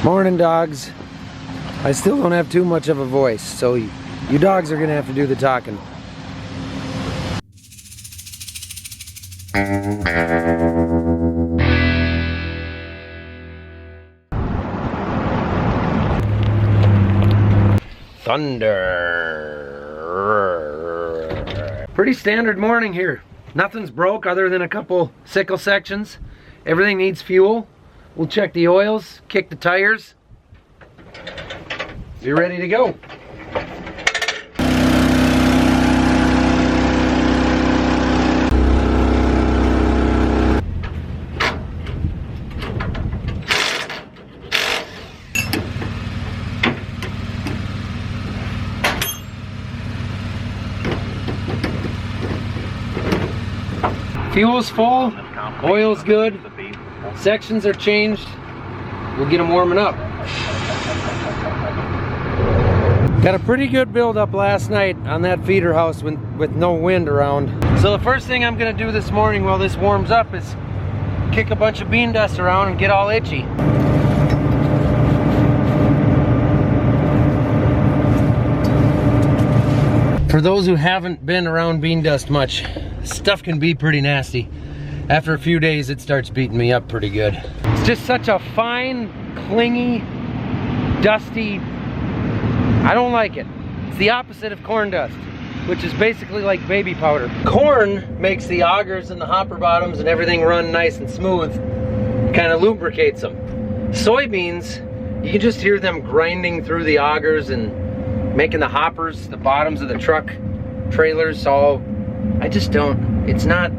Morning, dogs. I still don't have too much of a voice, so you dogs are gonna have to do the talking. Thunder. Pretty standard morning here. Nothing's broke other than a couple sickle sections. Everything needs fuel. We'll check the oils, kick the tires. Be ready to go. Fuel's full, oil's good, sections are changed. We'll get them warming up. Got a pretty good build up last night on that feeder house with no wind around. So the first thing I'm gonna do this morning while this warms up is kick a bunch of bean dust around and get all itchy. For those who haven't been around bean dust much, stuff can be pretty nasty. After a few days, it starts beating me up pretty good. It's just such a fine, clingy, dusty, I don't like it. It's the opposite of corn dust, which is basically like baby powder. Corn makes the augers and the hopper bottoms and everything run nice and smooth, kind of lubricates them. Soybeans, you can just hear them grinding through the augers and making the hoppers, the bottoms of the truck trailers all, I just don't, it's not.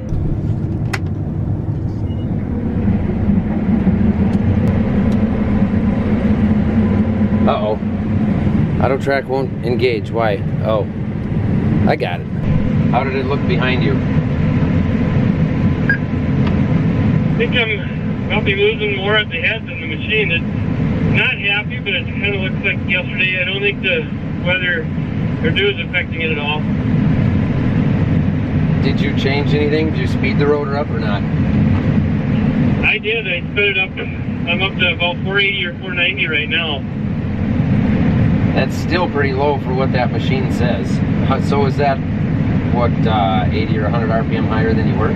Uh-oh. Auto track won't engage, why? Oh, I got it. How did it look behind you? I think I'm probably losing more at the head than the machine. It's not happy, but it kind of looks like yesterday. I don't think the weather or dew is affecting it at all. Did you change anything? Did you speed the rotor up or not? I did. I sped it up. I'm up to about 480 or 490 right now. That's still pretty low for what that machine says. So is that, what, 80 or 100 RPM higher than you were?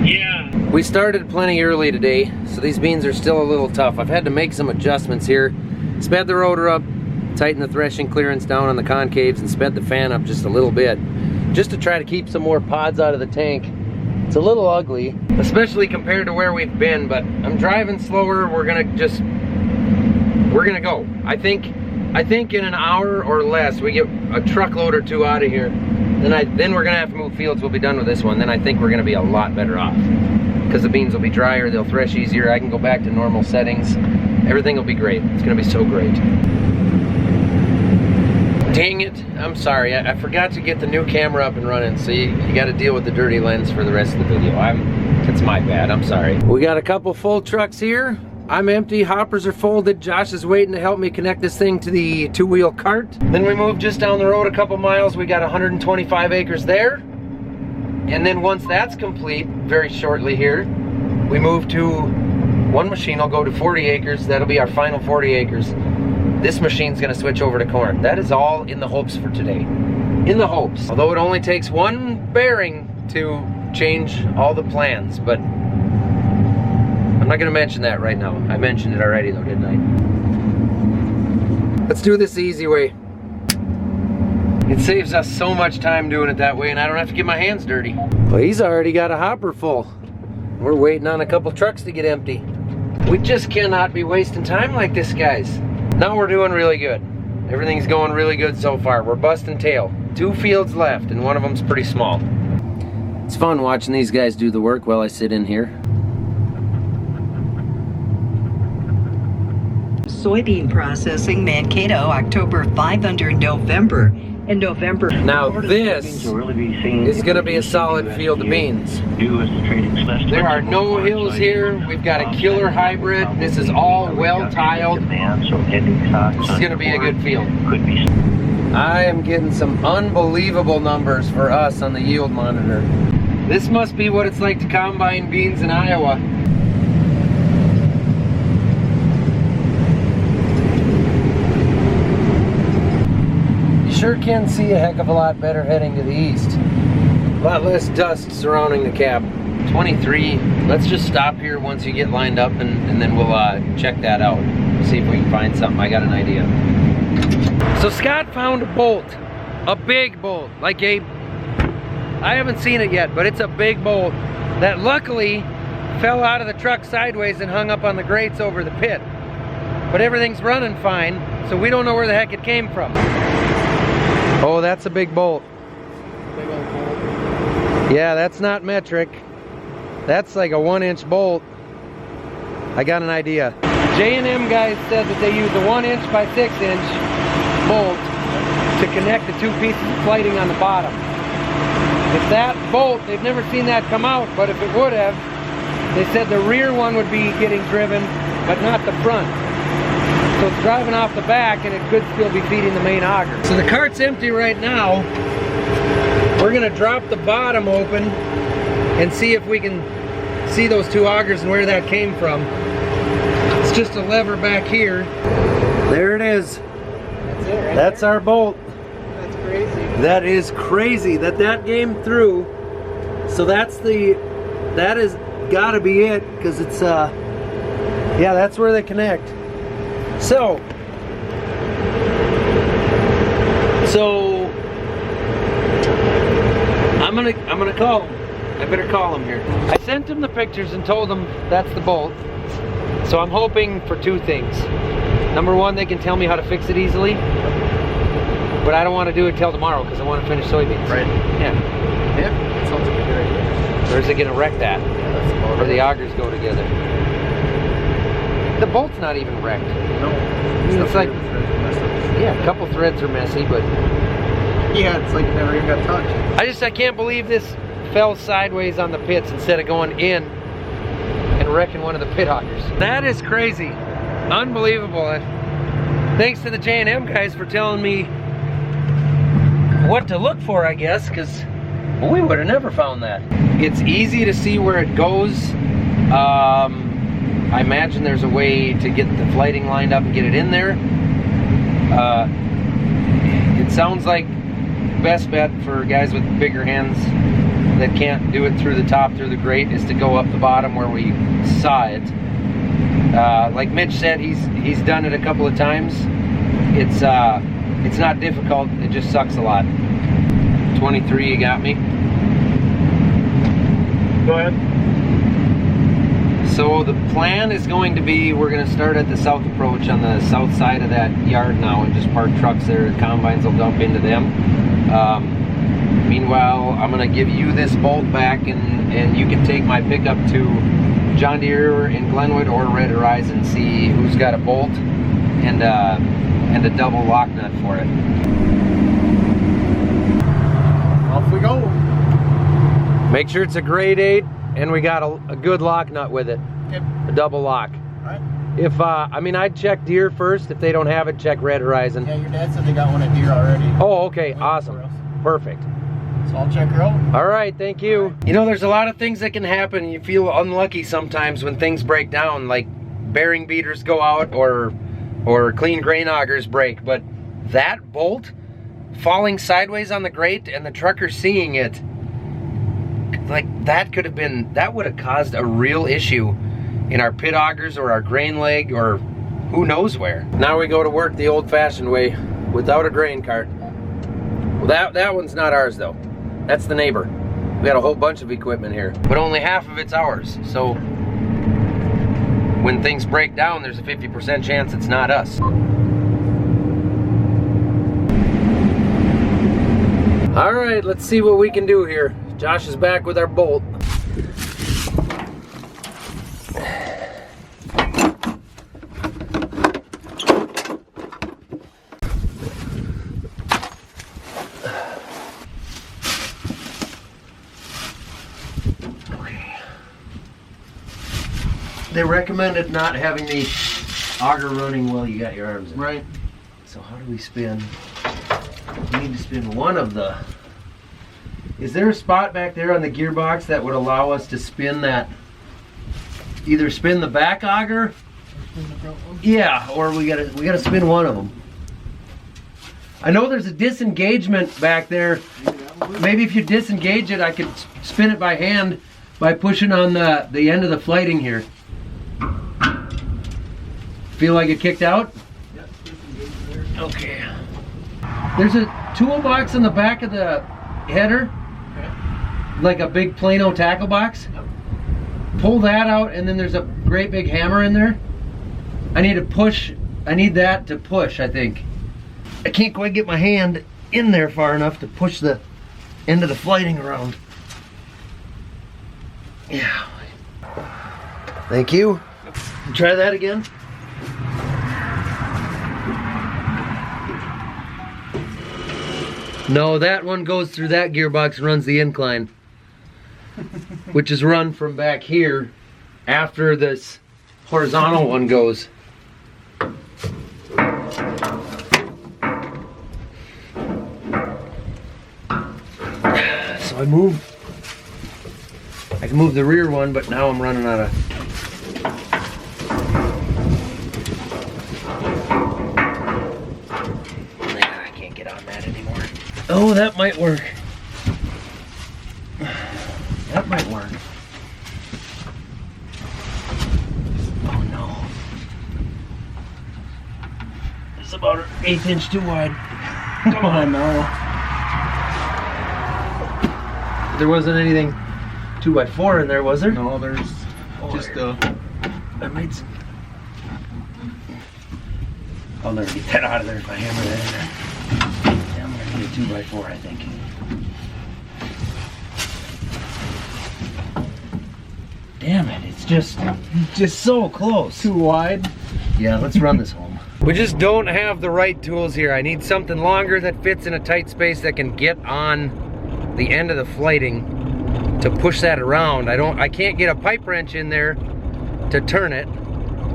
Yeah. We started plenty early today, so these beans are still a little tough. I've had to make some adjustments here. Sped the rotor up, tightened the threshing clearance down on the concaves, and sped the fan up just a little bit, just to try to keep some more pods out of the tank. It's a little ugly, especially compared to where we've been, but I'm driving slower. We're gonna go. I think in an hour or less we get a truckload or two out of here. Then we're gonna have to move fields. We'll be done with this one. Then I think we're gonna be a lot better off because the beans will be drier. They'll thresh easier. I can go back to normal settings. Everything will be great. It's gonna be so great. Dang it! I'm sorry. I forgot to get the new camera up and running. So you got to deal with the dirty lens for the rest of the video. It's my bad. I'm sorry. We got a couple full trucks here. I'm empty, hoppers are folded. Josh is waiting to help me connect this thing to the two-wheel cart. Then we moved just down the road a couple miles. We got 125 acres there. And then once that's complete, very shortly here, we move to, one machine will go to 40 acres. That'll be our final 40 acres. This machine's gonna switch over to corn. That is all in the hopes for today. In the hopes. Although it only takes one bearing to change all the plans, but I'm not gonna mention that right now. I mentioned it already though, didn't I? Let's do this the easy way. It saves us so much time doing it that way, and I don't have to get my hands dirty. Well, he's already got a hopper full. We're waiting on a couple trucks to get empty. We just cannot be wasting time like this, guys. Now we're doing really good. Everything's going really good so far. We're busting tail. 2 fields left, and one of them's pretty small. It's fun watching these guys do the work while I sit in here. Soybean processing, Mankato, October 5 under November. In November. Now this is going to be a solid field of beans. There are no hills here. We've got a killer hybrid. This is all well tiled. This is going to be a good field. I am getting some unbelievable numbers for us on the yield monitor. This must be what it's like to combine beans in Iowa. sure can see a heck of a lot better heading to the east. A lot less dust surrounding the cab. 23, let's just stop here once you get lined up and then we'll check that out. See if we can find something. I got an idea. So Scott found a bolt, a big bolt, like a, I haven't seen it yet, but it's a big bolt that luckily fell out of the truck sideways and hung up on the grates over the pit. But everything's running fine, so we don't know where the heck it came from. Oh, that's a big bolt. Big old bolt. Yeah, that's not metric. That's like a 1-inch bolt. I got an idea. J&M guys said that they use a 1-inch by 6-inch bolt to connect the two pieces of plating on the bottom. If that bolt, they've never seen that come out, but if it would have, they said the rear one would be getting driven, but not the front. So it's driving off the back and it could still be feeding the main auger. So the cart's empty right now. We're gonna drop the bottom open and see if we can see those two augers and where that came from. It's just a lever back here. There it is. That's it, right? That's our bolt. That's crazy. That is crazy that came through. So that is gotta be it, because it's yeah, that's where they connect. So I'm gonna call him. I better call him here. I sent him the pictures and told him that's the bolt. So I'm hoping for two things. Number one, they can tell me how to fix it easily. But I don't want to do it till tomorrow because I want to finish soybeans. Right. Yeah. Yeah, that sounds like a good idea. Or is it gonna wreck that? Yeah, that's about Or the augers go together. The bolt's not even wrecked. No. It's like, yeah, a couple threads are messy, but yeah, it's like it never even got touched. I can't believe this fell sideways on the pits instead of going in and wrecking one of the pit augers. That is crazy. Unbelievable. Thanks to the J&M guys for telling me what to look for, I guess, because we would have never found that. It's easy to see where it goes. I imagine there's a way to get the flighting lined up and get it in there. It sounds like best bet for guys with bigger hands that can't do it through the top, through the grate, is to go up the bottom where we saw it. Like Mitch said, he's done it a couple of times. It's not difficult, it just sucks a lot. 23, you got me? Go ahead. So the plan is going to be, we're going to start at the south approach on the south side of that yard now and just park trucks there. The combines will dump into them. Meanwhile, I'm going to give you this bolt back and you can take my pickup to John Deere in Glenwood or Red Horizon, see who's got a bolt and a double lock nut for it. Off we go. Make sure it's a grade 8 and we got a good lock nut with it. Yep. A double lock. Alright. If I mean, I'd check Deere first. If they don't have it, check Red Horizon. Yeah, your dad said they got one at Deere already. Oh, okay, awesome, perfect. So I'll check her out. All right, thank you. You know, there's a lot of things that can happen. You feel unlucky sometimes when things break down, like bearing beaters go out or clean grain augers break. But that bolt falling sideways on the grate and the trucker seeing it, like that would have caused a real issue in our pit augers or our grain leg or who knows where. Now we go to work the old-fashioned way without a grain cart. Well, that one's not ours though. That's the neighbor. We got a whole bunch of equipment here, but only half of it's ours. So when things break down, there's a 50% chance it's not us. All right, let's see what we can do here. Josh is back with our bolt. They recommended not having the auger running while you got your arms in. Right. So how do we spin? We need to spin one of the... Is there a spot back there on the gearbox that would allow us to spin that? Either spin the back auger? Spin the front one? Yeah, or we gotta spin one of them. I know there's a disengagement back there. Maybe if you disengage it, I could spin it by hand by pushing on the end of the flighting here. Feel like it kicked out? Yep, disengage there. Okay. There's a toolbox in the back of the header, like a big Plano tackle box. Yep. Pull that out, and then there's a great big hammer in there. I need to push. I need that to push, I think. I can't quite get my hand in there far enough to push the end of the flighting around. Yeah. Thank you. Try that again. No, that one goes through that gearbox and runs the incline, which is run from back here after this horizontal one goes. So I can move the rear one, but now I'm running out of. I can't get on that anymore. Oh, that might work. That might work. Oh no. It's about an 1/8 inch too wide. Come on now. There wasn't anything 2x4 in there, was there? No, there's just I made some. I'll never get that out of there if I hammer that in there. Yeah, I'm gonna need a 2x4, I think. Damn it, it's just so close. too wide. Yeah, let's run this home. We just don't have the right tools here. I need something longer that fits in a tight space that can get on the end of the flighting to push that around. I can't get a pipe wrench in there to turn it.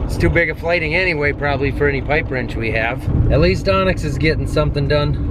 It's too big a flighting anyway, probably, for any pipe wrench we have. At least Onyx is getting something done.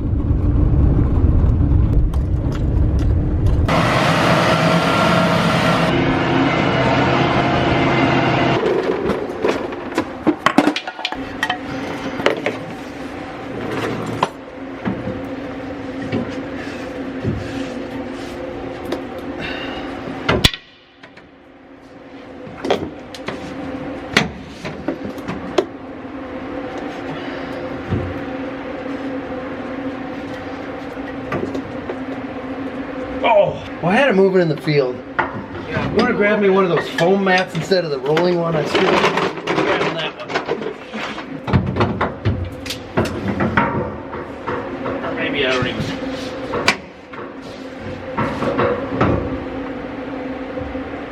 Well, I had it moving in the field. Yeah, you want to grab me one of those foam mats instead of the rolling one? I still grabbing that one. Or maybe I don't even.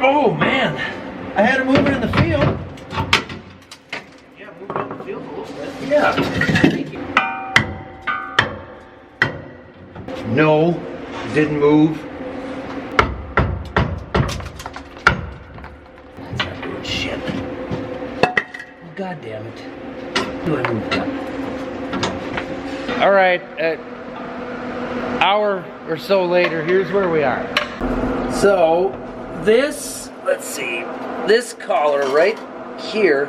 Oh man, I had it moving in the field. Yeah, moving in the field a little bit. Yeah. Thank you. No, didn't move. God damn it. Do I move that? All right, an hour or so later, here's where we are. So this, let's see, this collar right here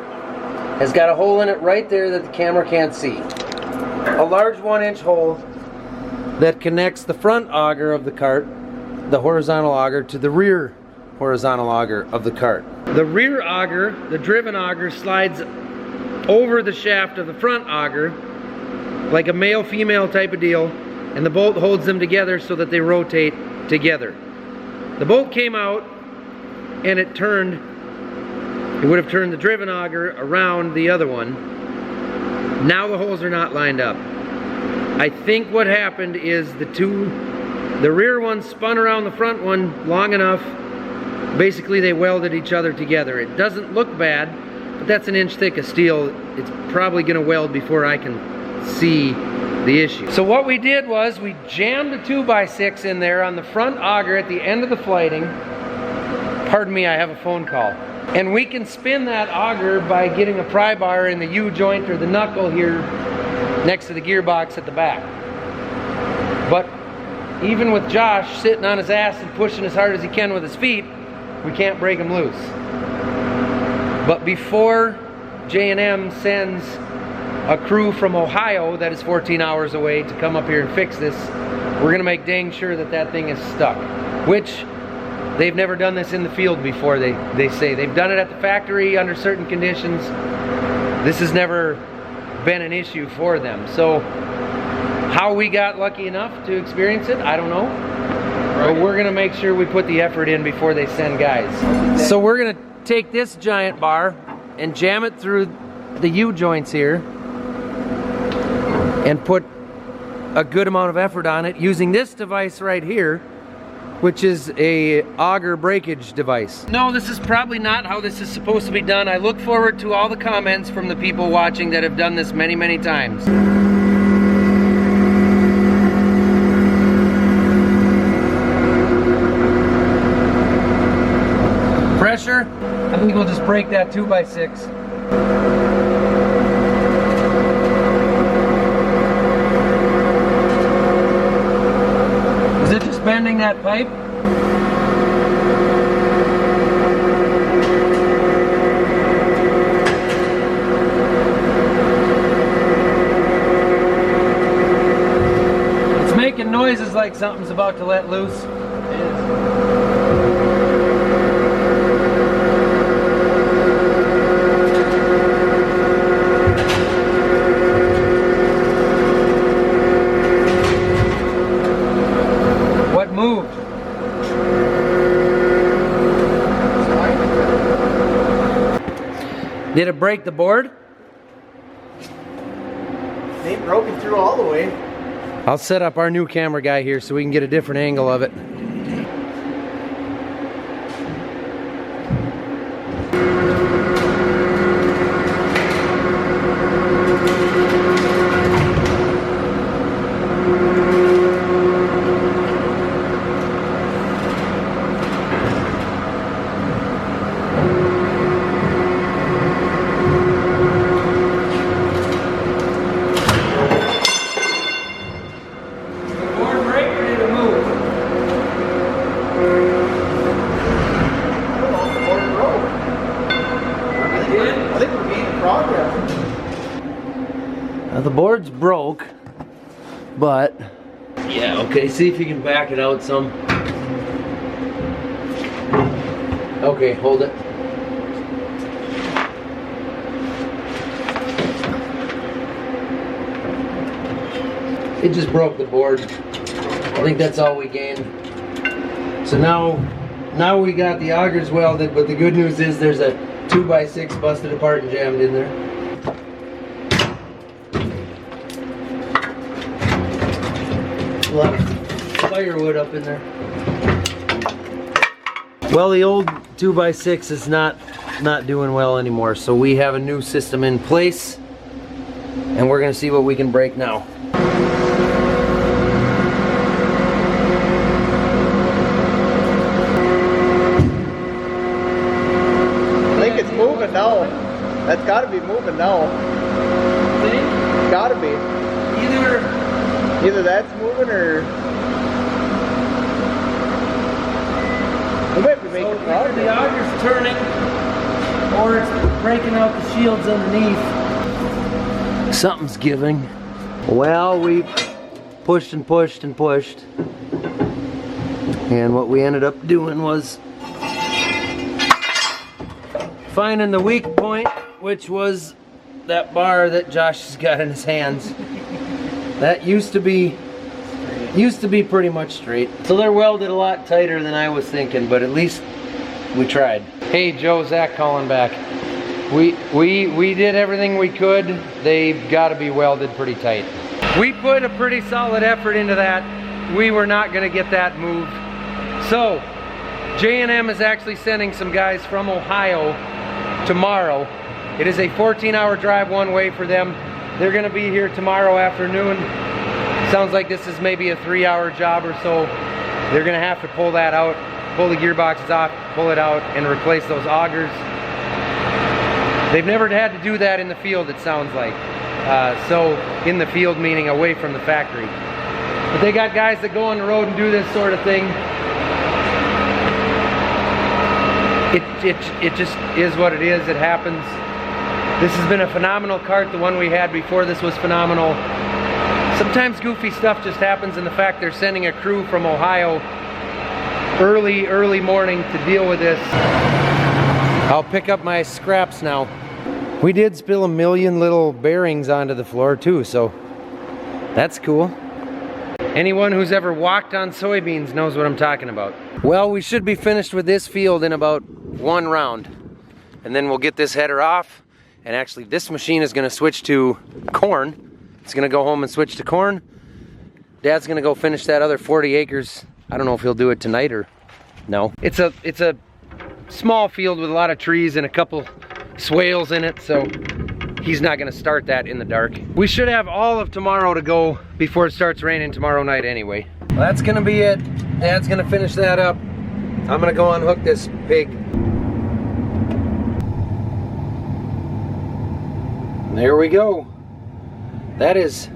has got a hole in it right there that the camera can't see. A large 1-inch hole that connects the front auger of the cart, the horizontal auger, to the rear horizontal auger of the cart. The rear auger, the driven auger, slides over the shaft of the front auger like a male-female type of deal, and the bolt holds them together so that they rotate together. The bolt came out and it would have turned the driven auger around the other one. Now the holes are not lined up. I think what happened is the rear one spun around the front one long enough. Basically, they welded each other together. It doesn't look bad, but that's an inch thick of steel. It's probably gonna weld before I can see the issue. So what we did was we jammed a 2x6 in there on the front auger at the end of the flighting. Pardon me, I have a phone call. And we can spin that auger by getting a pry bar in the U-joint or the knuckle here next to the gearbox at the back. But even with Josh sitting on his ass and pushing as hard as he can with his feet, we can't break him loose. But before J&M sends a crew from Ohio that is 14 hours away to come up here and fix this. We're gonna make dang sure that that thing is stuck, which they've never done this in the field before. They say they've done it at the factory under certain conditions. This has never been an issue for them. So how we got lucky enough to experience it, I don't know. But we're gonna make sure we put the effort in before they send guys. So we're gonna take this giant bar and jam it through the U-joints here and put a good amount of effort on it using this device right here, which is a auger breakage device. No, this is probably not how this is supposed to be done. I look forward to all the comments from the people watching that have done this many, many times. Pressure, I think we'll just break that 2x6. Is it just bending that pipe? It's making noises like something's about to let loose. It is. Moved. Did it break the board? It ain't broken through all the way. I'll set up our new camera guy here so we can get a different angle of it. The board's broke, but yeah, okay, see if you can back it out some. Okay, hold it. It just broke the board. I think that's all we gained. So now we got the augers welded, but the good news is there's a 2x6 busted apart and jammed in there. A lot of firewood up in there. Well, the old 2x6 is not doing well anymore, so we have a new system in place, and we're gonna see what we can break now. I think it's moving now. That's got to be moving now. Think? Got to be. Either that's moving or we might be making progress. The auger's turning, or it's breaking out the shields underneath. Something's giving. Well, we pushed and pushed and pushed, and what we ended up doing was finding the weak point, which was that bar that Josh has got in his hands. That used to be pretty much straight. So they're welded a lot tighter than I was thinking, but at least we tried. Hey Joe, Zach calling back. We did everything we could. They've got to be welded pretty tight. We put a pretty solid effort into that. We were not going to get that moved. So J&M is actually sending some guys from Ohio tomorrow. It is a 14-hour drive one way for them. They're gonna be here tomorrow afternoon. Sounds like this is maybe a 3-hour job or so. They're gonna have to pull that out, pull the gearboxes off, pull it out, and replace those augers. They've never had to do that in the field, it sounds like. So in the field meaning away from the factory. But they got guys that go on the road and do this sort of thing. It just is what it is. It happens. This has been a phenomenal cart. The one we had before this was phenomenal. Sometimes goofy stuff just happens in the fact they're sending a crew from Ohio early morning to deal with this. I'll pick up my scraps now. We did spill a million little bearings onto the floor too, so that's cool. Anyone who's ever walked on soybeans knows what I'm talking about. Well, we should be finished with this field in about one round. And then we'll get this header off. And actually this machine is gonna switch to corn. It's gonna go home and switch to corn. Dad's gonna go finish that other 40 acres. I don't know if he'll do it tonight or no. It's a small field with a lot of trees and a couple swales in it, so he's not gonna start that in the dark. We should have all of tomorrow to go before it starts raining tomorrow night anyway. Well, that's gonna be it. Dad's gonna finish that up. I'm gonna go unhook this pig. There we go. That is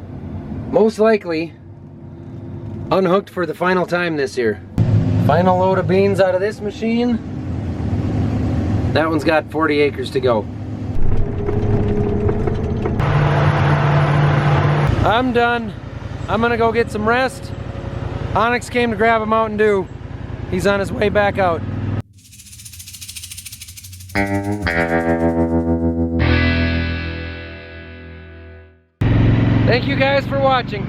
most likely unhooked for the final time this year. Final load of beans out of this machine. That one's got 40 acres to go. I'm done. I'm gonna go get some rest. Onyx came to grab a Mountain Dew. He's on his way back out. Thank you guys for watching.